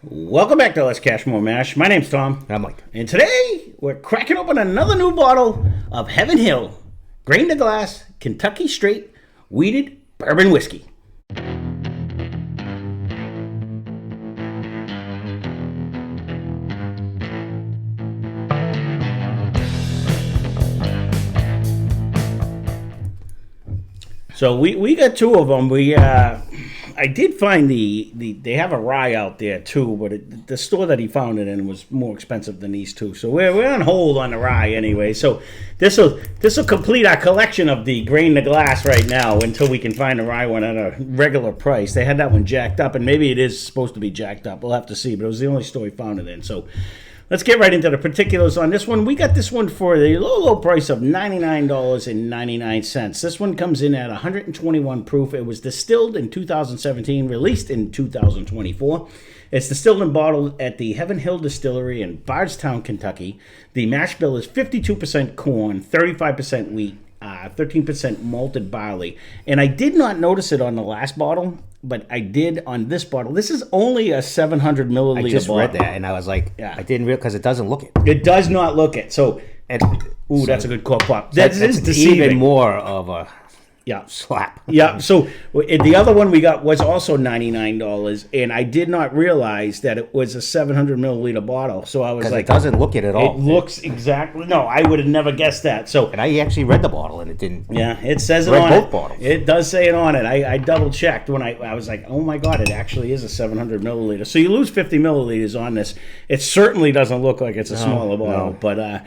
Welcome back to Lesscashmoremash. My name's Tom. I'm like, And today, we're cracking open another new bottle of Heaven Hill Grain to Glass Kentucky Straight Wheated Bourbon Whiskey. So we got two of them. I did find they have a rye out there too, but the store that he found it in was more expensive than these two. So we're on hold on the rye anyway. So this will complete our collection of the grain to glass right now until we can find a rye one at a regular price. They had that one jacked up, and maybe it is supposed to be jacked up. We'll have to see, but it was the only store he found it in. So let's get right into the particulars on this one. We got this one for the low price of $99.99. This one comes in at 121 proof. It was distilled in 2017, released in 2024. It's distilled and bottled at the Heaven Hill Distillery in Bardstown, Kentucky. The mash bill is 52% corn, 35% wheat, 13% malted barley. And I did not notice it on the last bottle, but I did on this bottle. This is only a 700 milliliter bottle. I just read that, and I was like, Yeah. I didn't realize, because it doesn't look it. It does not look it. So, So that's a good call, Pop. That's deceiving. even more of a Yeah. slap. Yeah, so the other one we got was also $99, and I did not realize that it was a 700 milliliter bottle. So I was Because like, it doesn't look it at all. it looks exactly. No, I would have never guessed that. So And I actually read the bottle, and it didn't. yeah, it says it Read on both it. bottles. It does say it on it. I double checked when I was like, oh my god, it actually is a 700 milliliter. So you lose 50 milliliters on this. It certainly doesn't look like it's a smaller bottle. no. But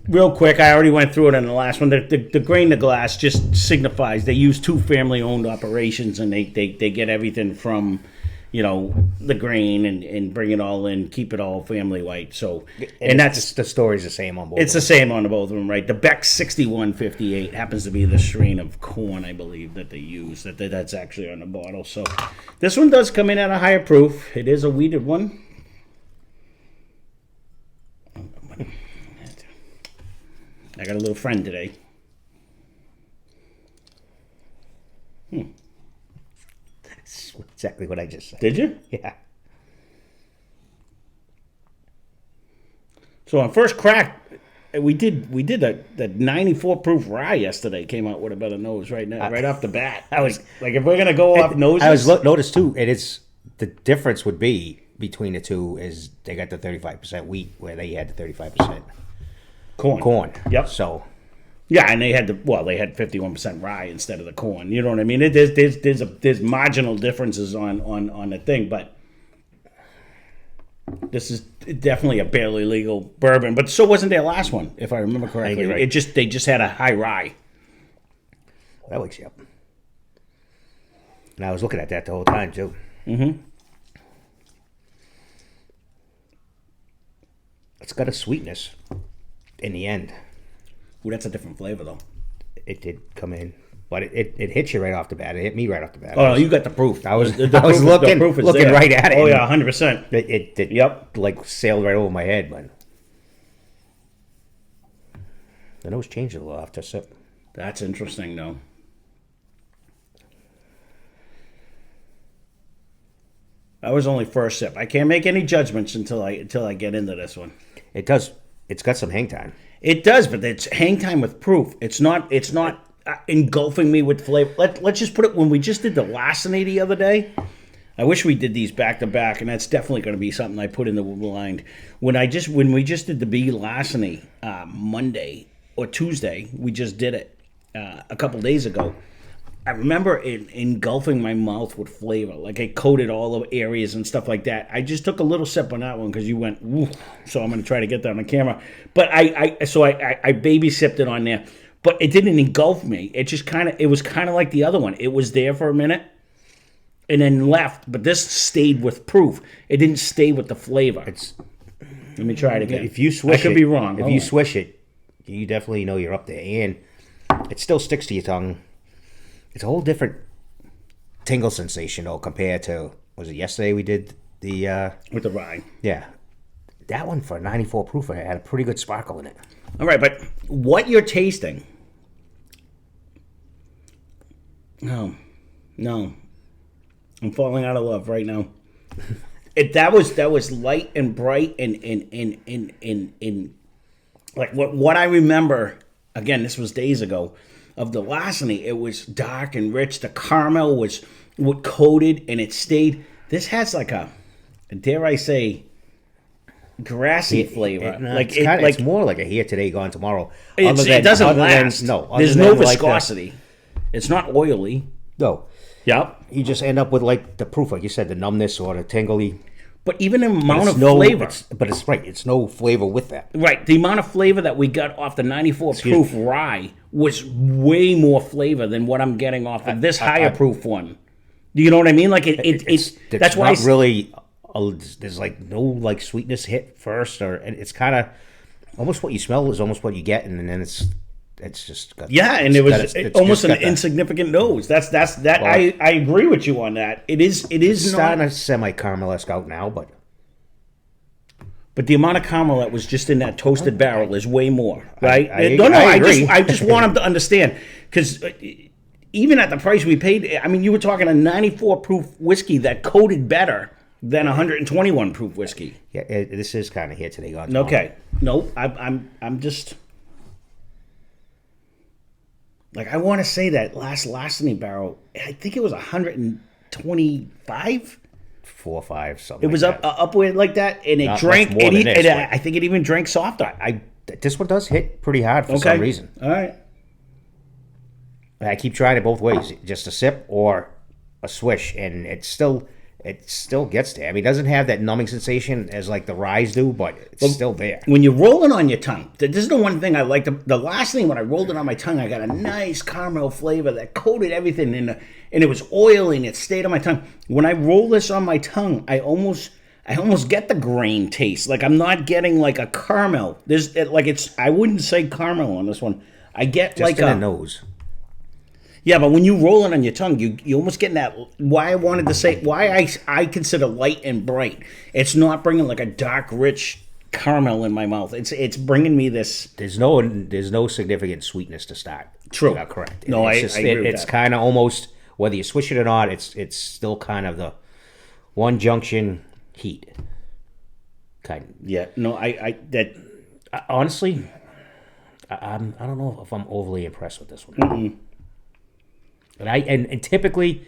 real quick, I already went through it in the last one. The grain to glass just signifies they use two family-owned operations, and they get everything from the grain and bring it all in, keep it all family white. So and that's the story's the same on both. it's the same on both of them, right? The Beck 6158 happens to be the strain of corn, I believe, that they use. That's actually on the bottle. So this one does come in at a higher proof. It is a wheated one. I got a little friend today. That's exactly what I just said. Did you? Yeah. So on first crack, we did that 94 proof rye yesterday. Came out with a better nose right now, right off the bat. I was like, if we're gonna go off noses, Noticed too. It is the difference would be between the two is they got the 35% wheat where they had the 35% corn. Yep. So yeah, and they had they had 51% rye instead of the corn. You know what I mean? There's marginal differences on the thing, but this is definitely a barely legal bourbon. But so wasn't their last one, if I remember correctly. Right. They just had a high rye. that wakes you up. And I was looking at that the whole time too. Mm-hmm. It's got a sweetness in the end. Ooh, that's a different flavor though. It did come in, but it hit you right off the bat. It hit me right off the bat. Oh no, you got the proof. I was The looking proof is looking there. right at it. Oh yeah, 100%. It Yep. like sailed right over my head, but the nose changed a little after a sip. That's interesting though. That was only first sip. I can't make any judgments until I get into this one. It does. It's got some hang time. It does, but it's hang time with proof. It's not engulfing me with flavor. Let's just put it, when we just did the Larceny the other day, I wish we did these back to back, and that's definitely going to be something I put in the blind. When we just did the B Larceny Monday or Tuesday, we just did it a couple days ago. I remember it engulfing my mouth with flavor, like I coated all the areas and stuff like that. I just took a little sip on that one because you went, ooh, so I'm going to try to get that on the camera. But I baby sipped it on there, but it didn't engulf me. It just it was kind of like the other one. It was there for a minute and then left, but this stayed with proof. It didn't stay with the flavor. Let me try it again. If you swish I could be wrong. If you swish it, you definitely know you're up there, and it still sticks to your tongue. It's a whole different tingle sensation, though, compared to, was it yesterday we did the... with the rye. Yeah. That one for 94 proof, it had a pretty good sparkle in it. All right, but what you're tasting... No. I'm falling out of love right now. That was light and bright and like what I remember. Again, this was days ago. Of the larceny, it was dark and rich. The caramel was coated and it stayed. This has like a, dare I say, grassy flavor. It's more like a here today, gone tomorrow. It doesn't last. There's no viscosity. It's not oily. No. Yep. You just end up with like the proof, like you said, the numbness or the tingly. But even the amount of flavor. It's no flavor with that. Right. The amount of flavor that we got off the 94 proof rye was way more flavor than what I'm getting off of this higher proof one. Do you know what I mean? Like it's that's why not really. There's like no like sweetness hit first, and it's kind of almost what you smell is almost what you get, and then it's just got, and it was almost an insignificant nose. That's that. Well, I agree with you on that. It is starting to semi caramelize out now, but the amount of caramel that was just in that toasted barrel is way more, right? I agree. I just want them to understand, because even at the price we paid, I mean, you were talking a 94 proof whiskey that coated better than 121 proof whiskey. Yeah, this is kind of here today, gone tomorrow. Okay, no, I'm just. Like, I want to say that last larceny barrel, I think it was 125? 4 or 5, something. It was like upward like that, and it drank. I think it even drank softer. This one does hit pretty hard for some reason. All right. I keep trying it both ways, just a sip or a swish, and it still gets there. I mean, it doesn't have that numbing sensation as like the ryes do, but it's still there. When you're rolling on your tongue, this is the one thing I like. The last thing when I rolled it on my tongue, I got a nice caramel flavor that coated everything, and it was oily and it stayed on my tongue. When I roll this on my tongue, I almost get the grain taste. Like, I'm not getting like a caramel. I wouldn't say caramel on this one. I get just like in the nose. Yeah, but when you roll it on your tongue, you almost get that. Why I wanted to say why I consider light and bright. It's not bringing like a dark, rich caramel in my mouth. It's bringing me this. There's no significant sweetness to start. True. Correct. No, I agree with it's that. kind of almost, whether you swish it or not, it's still kind of the one junction heat. Kind. Yeah. No, honestly, I don't know if I'm overly impressed with this one. Mm-mm. And typically,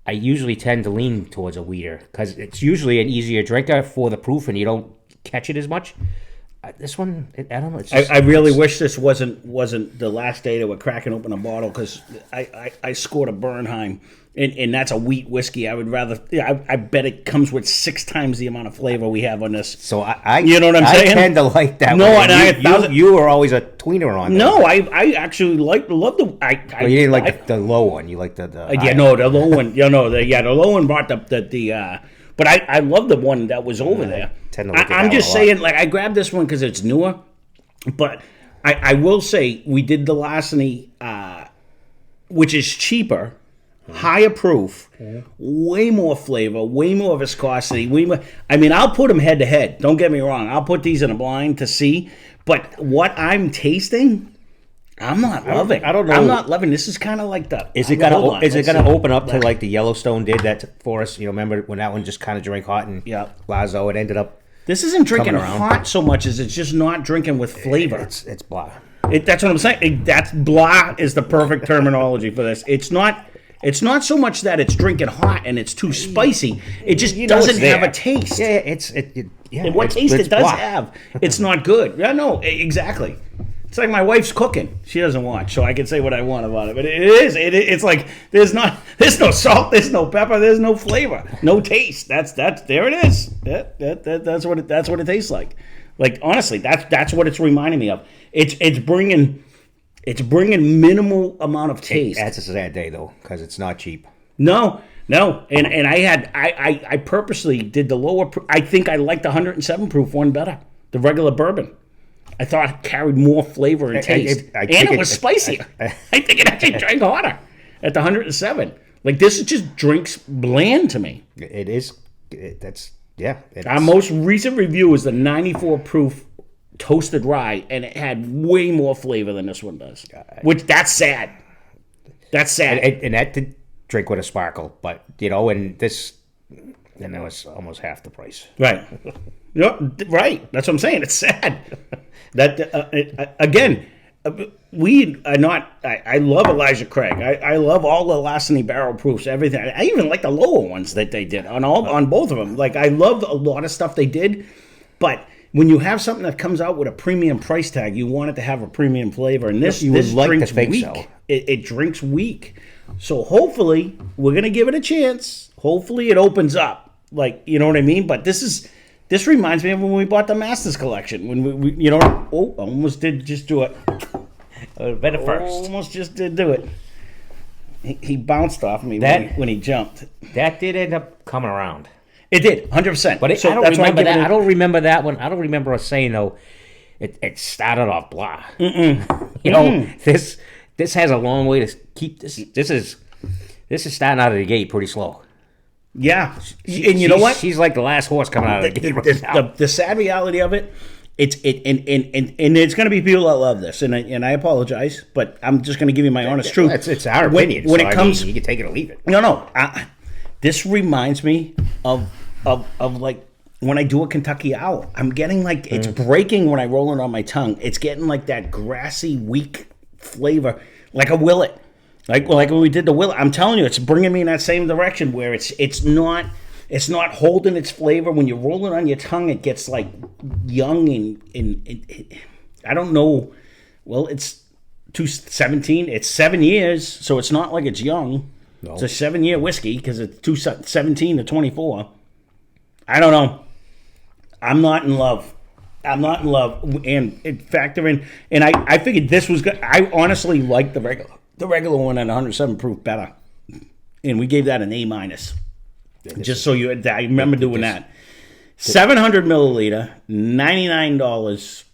I usually tend to lean towards a wheater because it's usually an easier drinker for the proof, and you don't catch it as much. This one, I don't know. It's just, I really wish this wasn't the last day that we're cracking open a bottle, because I scored a Bernheim, and that's a wheat whiskey. I would rather. I bet it comes with 6 times the amount of flavor we have on this. So you know what I'm saying? I tend to like that. No, one. and you were always a tweener on that. No, I actually love the. Well, you didn't like the low one. You liked the the low one. The low one brought the. But I love the one that was over there. I'm just saying, like, I grabbed this one because it's newer. But I will say, we did the larceny, which is cheaper, higher proof, way more flavor, way more viscosity. I mean, I'll put them head to head. Don't get me wrong. I'll put these in a blind to see. But what I'm tasting, I'm not loving. I don't know. I'm not loving. This is kind of like the. Is it gonna open up to like the Yellowstone did that for us? You know, remember when that one just kind of drank hot and Lazo, it ended up. This isn't drinking hot so much as it's just not drinking with flavor. It's blah. That's what I'm saying. That's blah is the perfect terminology for this. It's not so much that it's drinking hot and it's too spicy. It just doesn't have a taste. Yeah, and what taste it does have, it's not good. Yeah, no, exactly. It's like my wife's cooking. She doesn't watch, so I can say what I want about it. But it's like there's no salt, there's no pepper, there's no flavor, no taste. That's there it is. That's what it tastes like. Like, honestly, that's what it's reminding me of. It's bringing minimal amount of taste. That's a sad day though, because it's not cheap. No, and I purposely did the lower. I think I liked the 107 proof one better, the regular bourbon. I thought it carried more flavor and taste. And it was spicier. I think it actually drank hotter at the 107. Like, this just drinks bland to me. It is. Our most recent review was the 94 proof toasted rye, and it had way more flavor than this one does. Which, that's sad. That's sad. And that did drink with a sparkle. But, and this, then that was almost half the price. Right. Right. That's what I'm saying. It's sad. That again, we are not. I love Elijah Craig. I love all the Larceny barrel proofs. Everything. I even like the lower ones that they did on both of them. Like I love a lot of stuff they did, but when you have something that comes out with a premium price tag, you want it to have a premium flavor. And this drinks weak. So. It drinks weak. So hopefully we're gonna give it a chance. Hopefully it opens up. Like, you know what I mean? But this reminds me of when we bought the Masters collection. When we you know, almost did just do it. Better first. Almost just did do it. He bounced off me when he jumped. That did end up coming around. It did, 100%. But I don't remember that. I don't remember that one. I don't remember us saying though. It started off blah. You know, this has a long way to keep this. This is starting out of the gate pretty slow. Yeah, and you know what? She's like the last horse coming out of the gate. The sad reality of it, and it's going to be people that love this, and I apologize, but I'm just going to give you my honest truth. It's our opinion. When it comes, you can take it or leave it. No. This reminds me of like when I do a Kentucky Owl. I'm getting like it's breaking when I roll it on my tongue. It's getting like that grassy, weak flavor, like a Willet. Like when we did the Willet, I'm telling you, it's bringing me in that same direction where it's not holding its flavor. When you roll it on your tongue, it gets like young and I don't know. Well, it's 217. It's 7 years, so it's not like it's young. No. It's a 7-year whiskey because it's 217 to 24. I don't know. I'm not in love. And it factor in, and I figured this was good. I honestly liked the regular one at 107 proof better, and we gave that an A-. Just so you, I remember doing that. 700 milliliter, $99.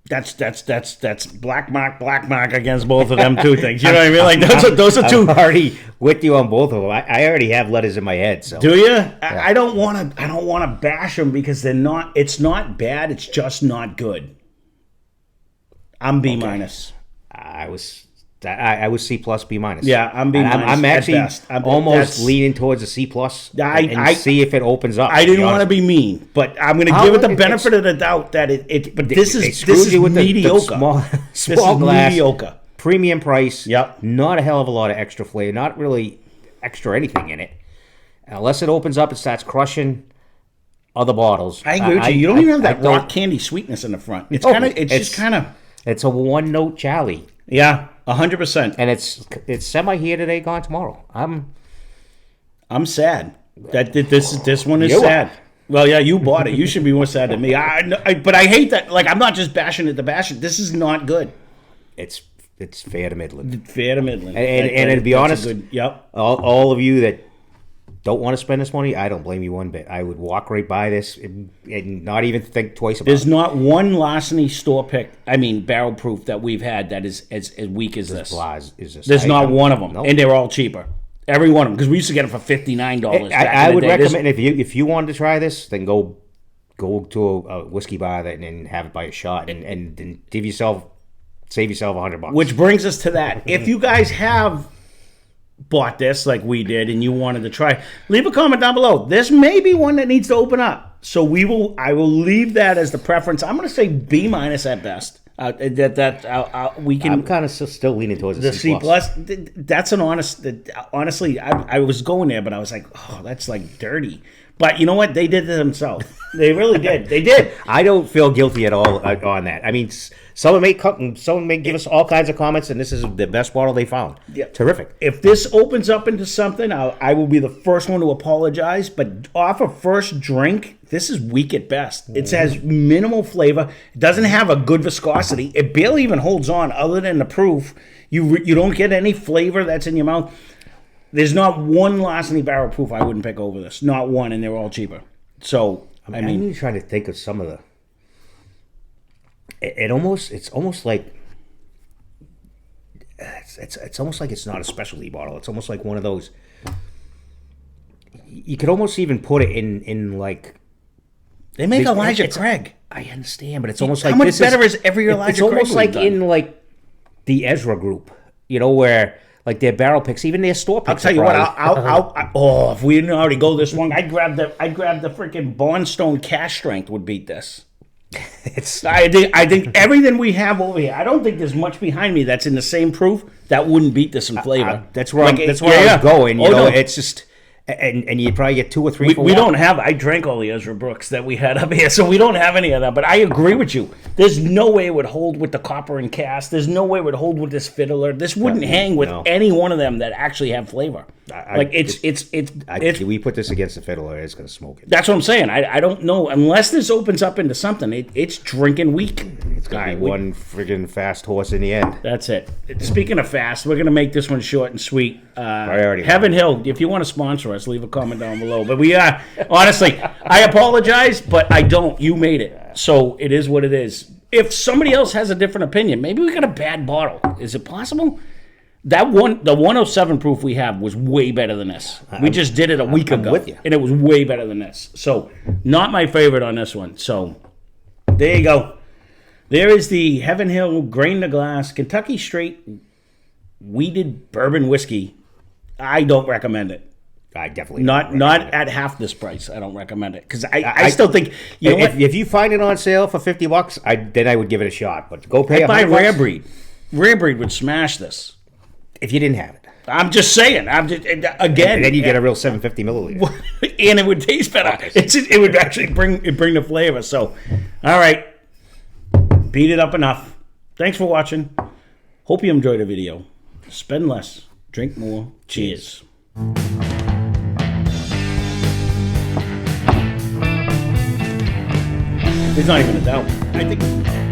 That's black mark against both of them two things. You know what I mean? Like those are two. I'm already with you on both of them. I already have letters in my head. So do you? Yeah. I don't want to bash them because they're not. It's not bad. It's just not good. I'm B-. I was C plus B-. Yeah, I'm B-. I'm actually almost leaning towards a C plus. I see if it opens up. I didn't want to be mean, but I'm going to give it the benefit of the doubt that it. But this is mediocre. Small this is glass, mediocre. Premium price. Yep. Not a hell of a lot of extra flavor. Not really extra anything in it. Unless it opens up and starts crushing other bottles. I agree with you. You don't even have that rock candy sweetness in the front. It's just kind of. It's a one-note Charlie. Yeah, 100%. And it's semi here today, gone tomorrow. I'm sad that this one is sad. Well, yeah, you bought it. You should be more sad than me. But I hate that. Like, I'm not just bashing it to bash it. This is not good. It's fair to middling. Fair to middling. And to be honest, yep. All of you that don't want to spend this money, I don't blame you one bit. I would walk right by this and not even think twice about it. There's not one Larceny store pick, barrel proof that we've had that is as weak as this. There's not one of them. Nope. And they're all cheaper. Every one of them. Because we used to get them for $59. I would recommend, if you wanted to try this, then go to a whiskey bar and have it by a shot and save yourself $100. Which brings us to that. If you guys have bought this like we did and you wanted to try, leave a comment down below. This may be one that needs to open up, so I will leave that as the preference. I'm going to say B- at best. We can. I'm kind of still leaning towards the C plus. That's an honestly, I was going there, but I was like, oh, that's like dirty. But you know what? They did it themselves. They really did. They did. I don't feel guilty at all on that. I mean, someone may give us all kinds of comments, and this is the best bottle they found. Yeah. Terrific. If this opens up into something, I will be the first one to apologize. But off a first drink, this is weak at best. It has minimal flavor. It doesn't have a good viscosity. It barely even holds on other than the proof. You don't get any flavor that's in your mouth. There's not one Larceny barrel proof I wouldn't pick over this. Not one, and they're all cheaper. So, I'm trying to think of some of the... It's almost like... It's almost like it's not a specialty bottle. It's almost like one of those... You could almost even put it in like... They make Elijah Craig. I understand, but it's almost like... How much better is every Elijah Craig? It's almost like in like the Ezra group, where... like their barrel picks, even their store picks. I'll tell you what. If we didn't already go this long, I'd grab the freaking Barnstone Cash Strength would beat this. I think everything we have over here. I don't think there's much behind me that's in the same proof that wouldn't beat this in flavor. That's where I was going. You know, it's just. And you'd probably get 2 or 3 for we don't have. I drank all the Ezra Brooks that we had up here, so we don't have any of that. But I agree with you. There's no way it would hold with the copper and cast. There's no way it would hold with this fiddler. This wouldn't hang with any one of them that actually have flavor. We put this against the fiddler, it's going to smoke it. That's what I'm saying. I don't know unless this opens up into something. It's drinking weak. It's going to be one friggin' fast horse in the end. That's it. Speaking of fast, we're going to make this one short and sweet. Heaven Hill, if you want to sponsor us, leave a comment down below. But we are, honestly, I apologize, but I don't. You made it. So it is what it is. If somebody else has a different opinion, maybe we got a bad bottle. Is it possible? The 107 proof we have was way better than this. We just did it a week ago, with you. and it was way better than this. So not my favorite on this one. So there you go. There is the Heaven Hill Grain to Glass Kentucky Straight Weeded Bourbon Whiskey. I don't recommend it. I definitely not at half this price. I don't recommend it because I still think if you find it on sale for $50, then I would give it a shot. But go pay buy Rare Breed. Rare Breed would smash this if you didn't have it. I'm just saying. Again, and then you get a real 750 milliliter, and it would taste better. It would actually bring the flavor. So, all right, beat it up enough. Thanks for watching. Hope you enjoyed the video. Spend less, drink more. Cheers. There's not even a doubt. I think.